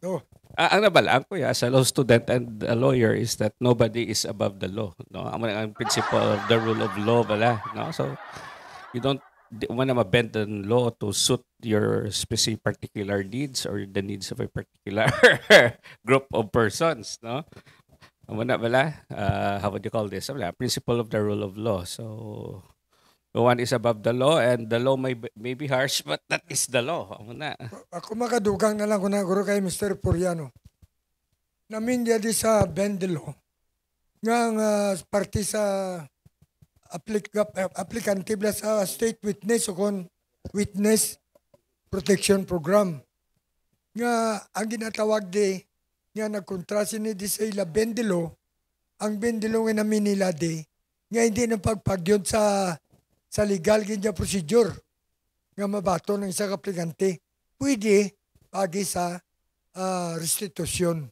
No. Ang nabalaan ko as a law student and a lawyer is that nobody is above the law. No, ang principle of the rule of law bala. No, so you don't want to bend the law to suit your specific particular needs or the needs of a particular group of persons. No, bala. How would you call this? Principle of the rule of law. So One is above the law, and the law may be harsh, but that is the law. Amo na. Ako makadugang na lang ko na guro kay Mr. Puriano. Namin di sa Bendelo nga parte sa aplikante bla sa state witness o kon witness protection program. Nga ang ginatawag nga nagkontrasi ni di sa ila Bendelo, ang Bendelo nga namin nila nga hindi na pagpagyod sa legal ginya procedure nga mabato ng isang aplikante. Pwede pagi sa restitution.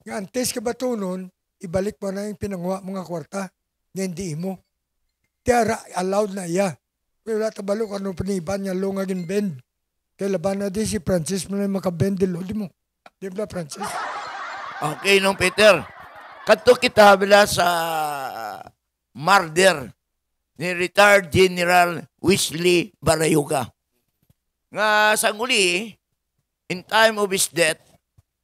Nga antes ka ba nun, ibalik mo na yung pinanguha mga kwarta. Nga hindi mo. Kaya allowed na iya. Pero wala tabalo kung ano paniban niya lungagin bend. Kaya laban na di si Francis mo na yung makabend di mo. Di ba Francis? Okay, nung Peter. Kadto kita bila sa murder ni retired General Wesley Barayuga. Nga sa nguli, in time of his death,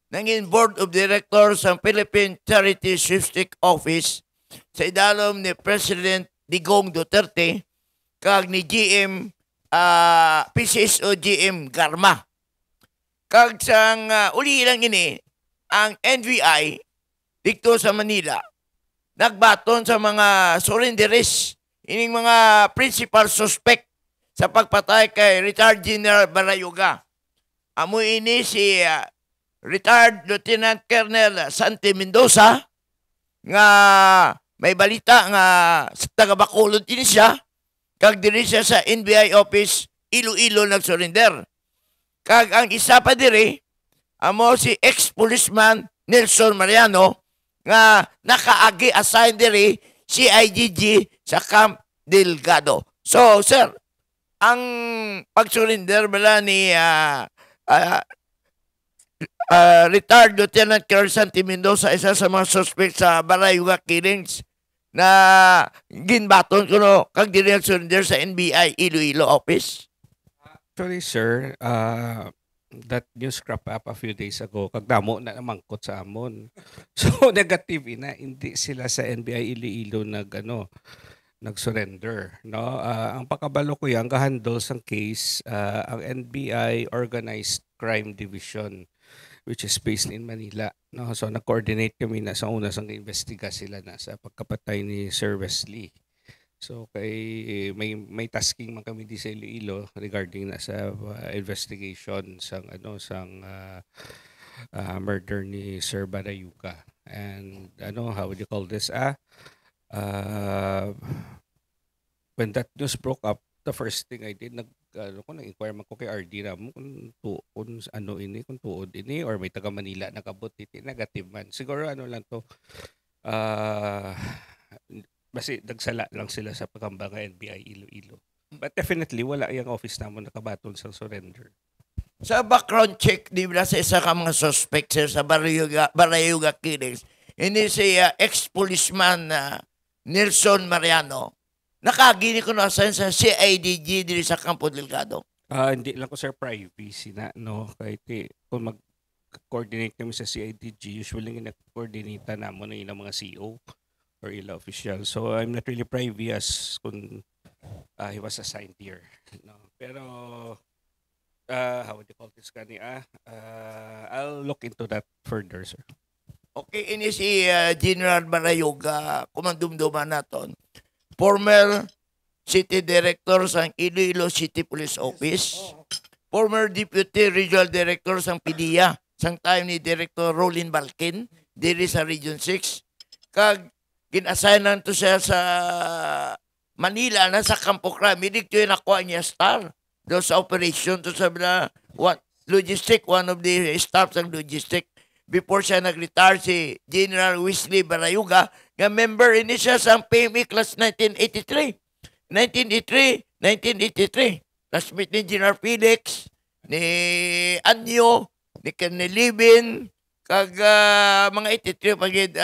nangin Board of Directors ng Philippine Charity Sweepstakes Office sa idalom ni President Digong Duterte kag ni GM PCSO GM Garma. Kag sang uli lang ini, ang NBI dito sa Manila nagbaton sa mga surrenderies, ining mga principal suspect sa pagpatay kay retired General Barayuga. Amo ini si retired Lieutenant Colonel Santi Mendoza nga may balita nga sa taga-Bacolod din siya kag diri siya sa NBI office Iloilo nag-surrender. Kag ang isa pa diri amo si ex-policeman Nelson Mariano nga nakaagi assign diri si IGG sa Camp Delgado. So sir, ang pag-surrender bala ni retired Lieutenant Colonel Santi Mendoza, isa sa mga suspect sa Barayuga killings na ginbaton ko no kag diri surrender sa NBI Iloilo office. Actually, sir, that news crop up a few days ago. Kagdamo na namangkot sa amon. So, negative na. Hindi sila sa NBI Iloilo nag-surrender. No? Ang pakabalo ko yan, kahandle sang case, ang NBI Organized Crime Division, which is based in Manila. No? So, nag-coordinate kami na sa una sang investiga sila na sa pagkapatay ni Sir Wesley. So may tasking man kami di sa Iloilo regarding na sa investigation sang murder ni Sir Barayuga. And how would you call this? When that news broke up, the first thing I did nag-inquire man ko kay RD Ramo kung tuod ini or may taga Manila nakabot iti negative man. Siguro lang to basi dagsala lang sila sa pagkambanga NBI Iloilo. But definitely, wala yung office namon nakabaton sa surrender. Sa background check, di ba sa isa ka mga suspect sa Barayuga killings, ini si ex-policeman Nelson Mariano, nakagini ko na sa CIDG diri sa Campo Delgado. Hindi lang ko sir privacy na, no? Kahit kung mag-coordinate kami sa CIDG, usually nag-coordinate namon na ilang mga CO or ila official. So I'm not really privy as kung he was assigned here. No? Pero how would you call this I'll look into that further, sir. Okay, ini si General Barayuga, kumandumduman naton. Former City Director sa Iloilo City Police Office. Former Deputy Regional Director sa PDEA. Sang time ni Director Rolin Balkin, diri sa Region 6. Kag kin-assignan to siya sa Manila na sa Campo Crame. Hindi ko yung nakuha niya star. Doon sa operation to sa logistic, one of the staff ng logistic. Before siya nag-retire si General Wesley Barayuga, nga member ini siya sa PME class 1983. 1983. Classmate ni General Felix, ni Anyo, ni Libin, kag mga 83 pagid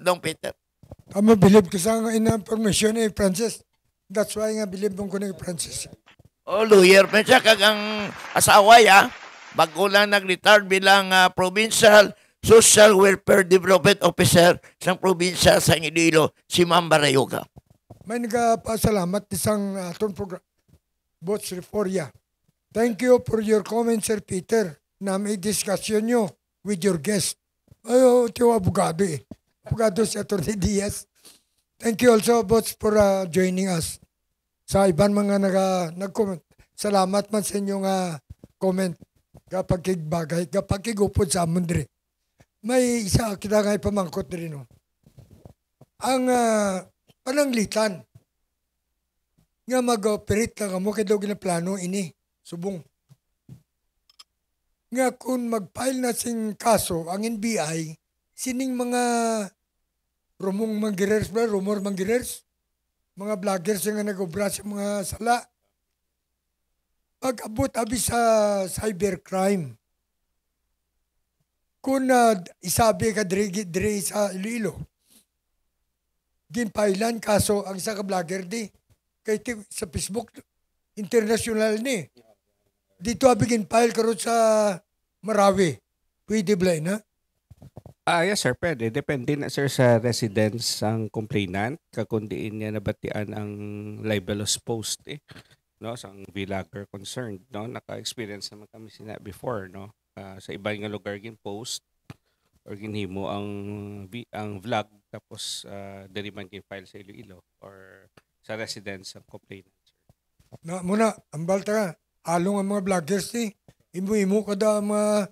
Dong Peter. Tama, believe ko sa information ni Francis. That's why nga believe ko ni Francis. Lawyer pa siya kag ang asawa ya, bago lang nag-retire bilang Provincial Social Welfare Development Officer sa probinsya sa Iloilo, si Ma'am Barayuga. may nagpasalamat isang atong program. Bots Reforia. Thank you for your comments, Sir Peter, na may discussion nyo with your guest. Ayo, tiyo abogado eh. Abogado si Atty. Diaz. Thank you also, Bots, for joining us. Sa iban mga nag-comment. Salamat man sa inyong comment kapag kigbagay, kapag kigupod sa amon diri. May isa kita nga ipamangkot diri no. Ang pananglitan nga mag-operate na kamo kay daw ginaplano ini subong. Nga kung mag-file na sing kaso ang NBI sining mga rumor manggirers, mga vloggers nga nag-obra sa mga sala. Pag-abot abi sa cybercrime. Kung isabi ka diri sa Iloilo, ginpailan kaso ang isa ka vlogger di kay sa Facebook international ni. Dito abi ginpail karon sa Marawi. Pwede ba na? Yes sir, pwede. Depende na sir sa residence ang complainant kakundiin niya nabatian ang libelous post no sang vlogger concerned no naka-experience naman kami sina before no sa ibang nga lugar gin post or ginhimo ang vlog tapos diri man gin file sa Iloilo or sa residence ang complainant sir. Na muna ambal ta along ang mga vloggers ni imo kada mga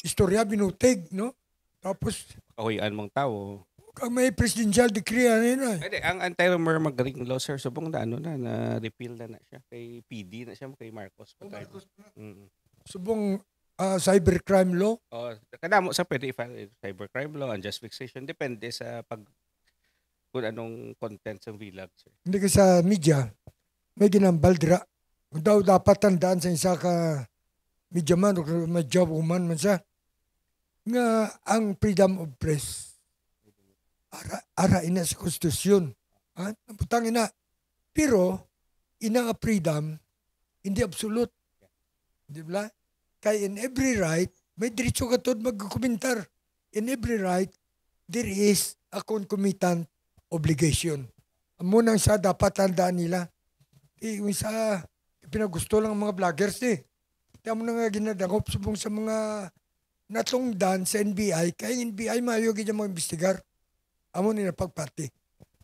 istorya binutig no tapos Kahuyan mong tao. kag may presidential decree na. Pwede, ang anti-rumor mag-ring law sir subong na na-repeal na siya kay PD na siya kay Marcos pa tayo. Subong cybercrime law. Kadamo sa pwede i-file cybercrime law, unjust fixation depende sa kung anong content ng vlog sir. Hindi ka sa media may ginambal dira. Daw dapat tandaan sa isa ka media man o may job woman man siya nga ang freedom of press ara ina sa konstitusyon. Naputang ina. Pero, ina nga freedom, hindi absolute. Di ba? Kaya in every right, may diretso ka to magkomentar. In every right, there is a concomitant obligation. Muna sa dapat tandaan nila. Yung isa, pinagusto lang ang mga vloggers Kaya mo na nga ginadangop subong sa mga natungdan sa NBI. Kaya yung NBI maayog niya mga investigar. Amo nila pagpati.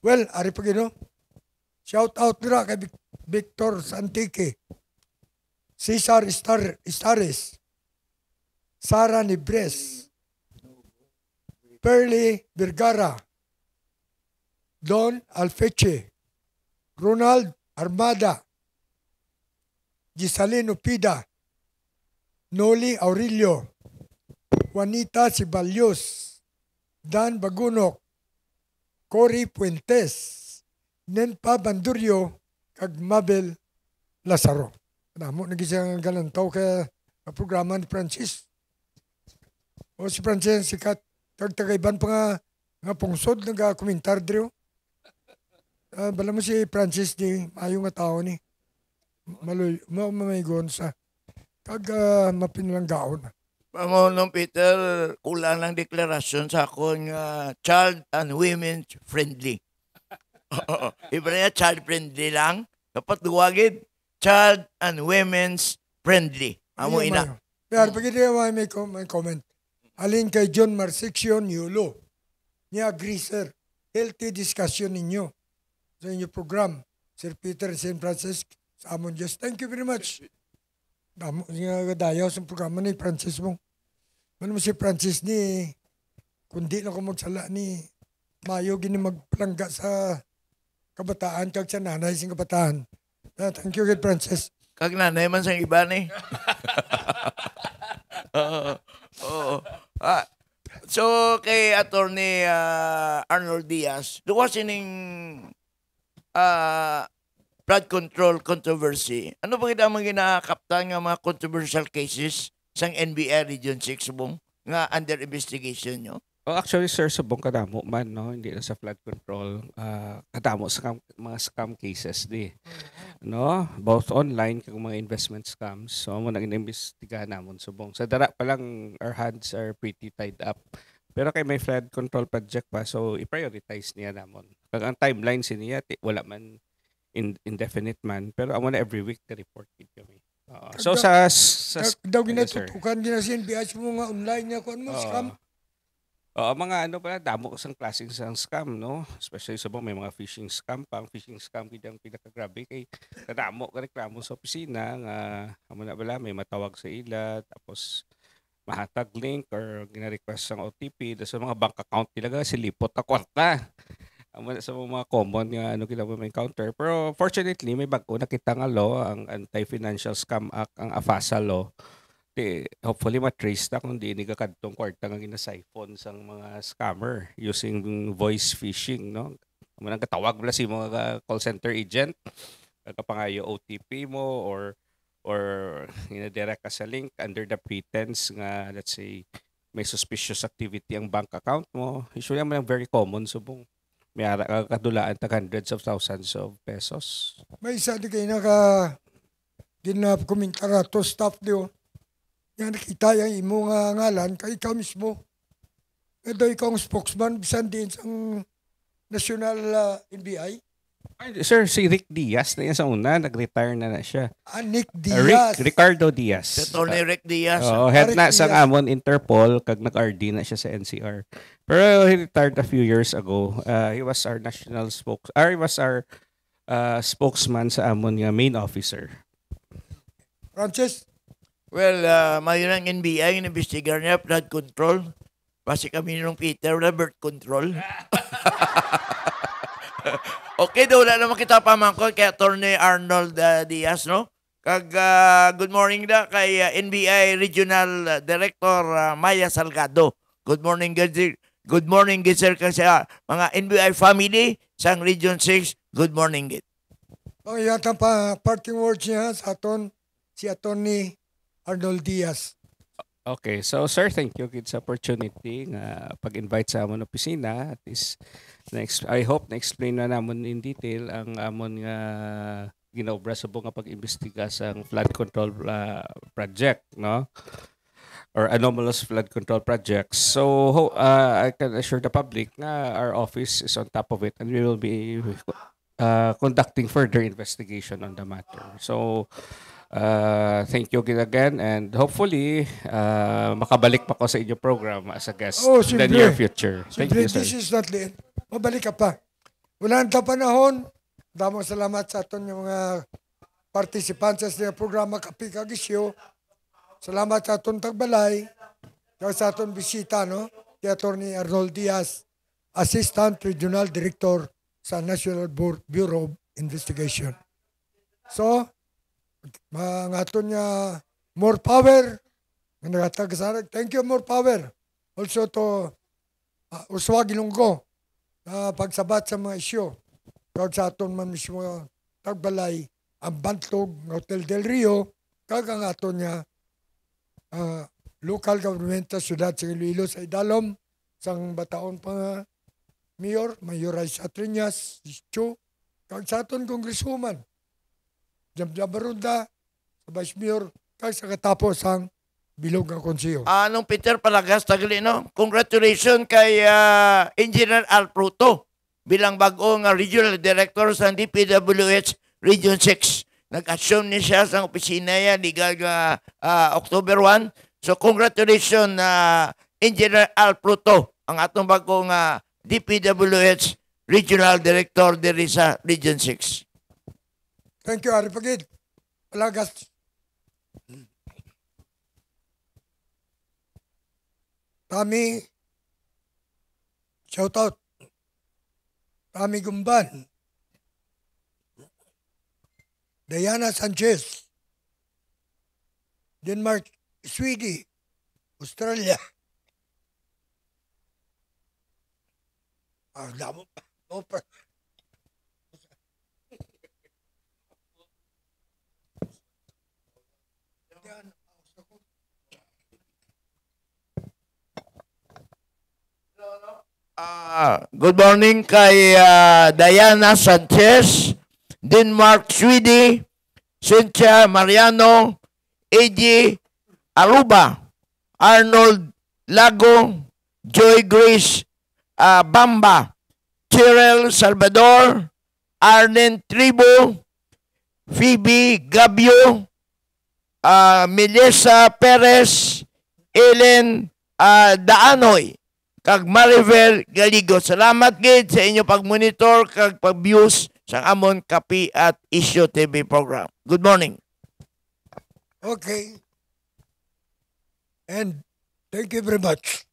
Well, ari pa gino. Shout out nila kay Victor Santique, Cesar Estares, Sara Nibres, Perly Vergara, Don Alfeche, Ronald Armada, Gisalino Pida, Noli Aurelio, Juanita Sibalios, Dan Bagunok, Cory Puentes, Nenpa Bandurio, kag Mabel Lazaro. Namo nagisang galantaw kaya programa ni Francis. O si Francis sikat tagtagayban pa nga pungsod nag-komentar dito. Bala mo si Francis di mayo nga tao ni. Maloy mamaygon sa kag mapinlanggaon. Pamulong Peter, kulang ng deklarasyon sa akong child and women friendly. Iba niya child friendly lang. Dapat duwagin, child and women's friendly. Amo ina. Pero pag hindi may comment. Alin kay John Marsection, Yulo. Niya agree, sir. Healthy discussion ninyo sa inyong program. Sir Peter St. Francis sa Amon Diyos. Thank you very much. Damo nga dayaw sa programa ni Francis mo. Ano mo si Francis ni kundi na ko magsala ni mayo gini magpalangga sa kabataan kag sa nanay sing kabataan. Thank you kay Francis. Kag nanay man sa iba ni. So kay Attorney Arnold Diaz, duwa sining flood control controversy. Ano ba kita mga ginakaptan nga mga controversial cases sang NBI Region 6 subong nga under investigation nyo? Actually sir, subong kadamo man no, hindi na sa flood control, kadamo sa mga scam cases no, both online kag mga investment scams. So amo nang inimbestigahan namon subong. Sa dara pa lang our hands are pretty tied up. Pero kay may flood control project pa, so i-prioritize niya namon. Kag ang timeline siniya, wala man indefinite man, pero amo na every week report gid kami. So sa Daw yes, sir. ginatutukan ginasin BH mo nga online niya kung mo scam. Mga ano pala, damo sang klaseng sang scam, no? Especially sa may mga phishing scam pa. Ang phishing scam gid ang pinakagrabe kay kadamo ka reklamo sa opisina nga amo na bala may matawag sa ila tapos mahatag link or gina-request sang OTP sa mga bank account nila silipot na kwarta. Amo na sa mga common nga ano kita may encounter. Pero fortunately may bago nakita nga law ang Anti-Financial Scam Act, ang AFASA law. Hopefully matrace na kung di kadtong kwarta nga gina-siphon sang mga scammer using voice phishing, no? Amo nang katawag bala si mga call center agent kapangayo OTP mo or ina-direct ka sa link under the pretense nga let's say may suspicious activity ang bank account mo. Usually naman very common subong may ara kadulaan tag hundreds of thousands of pesos. May isa di kayo ginap-kommentara to staff diyo. Yan nakita yung imo nga ngalan kay ikaw mismo. Ito ikaw ang spokesman bisan din sa National NBI. Ay, sir, si Rick Diaz na yan sa una, nag-retire na siya. Nick Diaz. Ricardo Diaz. Tony Rick Diaz. Head Rick na sa Diaz. Amon Interpol, kag nag-RD na siya sa NCR. Pero he retired a few years ago. He was our spokesman sa Amon nga main officer. Francis, Well, mayroon ang NBI, investigar niya, flood control. Basi kami nung Peter na birth control. Okay, daw wala naman kita pamangkot kay Atty. Arnold Diaz, no? Kag good morning da kay NBI Regional Director Maya Salgado. Good morning, good morning, good sir, kasi mga NBI family sang Region 6. Good morning, good. ang yata pa parting words niya sa aton si Atty. Arnold Diaz. Okay, so sir, thank you kid sa opportunity nga pag-invite sa amon opisina. At least I hope na-explain na namon in detail ang amon nga ginobra sa bunga pag-imbestiga sa flood control project, no? Or anomalous flood control projects. So I can assure the public na our office is on top of it and we will be conducting further investigation on the matter. So thank you again and hopefully makabalik pa ko sa inyong program as a guest in the near future. Thank you, sir. This is not the end. Mabalik ka pa. Wala na panahon. Damang salamat sa aton yung mga participants sa programa Kapi Kagisyo. Salamat sa aton tagbalay. Sa aton bisita, no? Si Atty. Arnold Diaz, Assistant Regional Director sa National Bureau of Investigation. So, mga aton niya more power. Thank you, more power. Also to Uswag Ilonggo pagsabat sa mga isyo. Kag sa aton man mismo tagbalay ang Bantlog Hotel del Rio kag ang aton niya local government sa siyudad sa Iloilo sa Idalom sang bataon pa nga Mayor Rice Atriñas, Chu, kag sa aton congresswoman Jamjam Barunda, sa Vice Mayor, kag sa katapos ang Bilog ng Konseyo. Anong Peter Palagas tagli, no? Congratulations kay Engineer Al Pruto bilang bagong Regional Director sa DPWH Region 6. Nag-assume ni siya sa opisina niya legal October 1. So congratulations Engineer Al Pruto, ang atong bagong DPWH Regional Director diri sa Region 6. Thank you, Ari Pagid. Palagas. Tami, shout out. Tami Gumban. Diana Sanchez. Denmark, Sweden, Australia. Damo pa. No, Good morning kay Diana Sanchez, Denmark, Sweden, Cynthia Mariano, AJ Aruba, Arnold Lago, Joy Grace Bamba, Cheryl Salvador, Arlen Tribo, Phoebe Gabio, Melissa Perez, Ellen Daanoy, kag Maribel Galigo. Salamat gid sa inyo pag-monitor kag pag-views sa amon Kapi at Issue TV program. Good morning. Okay. And thank you very much.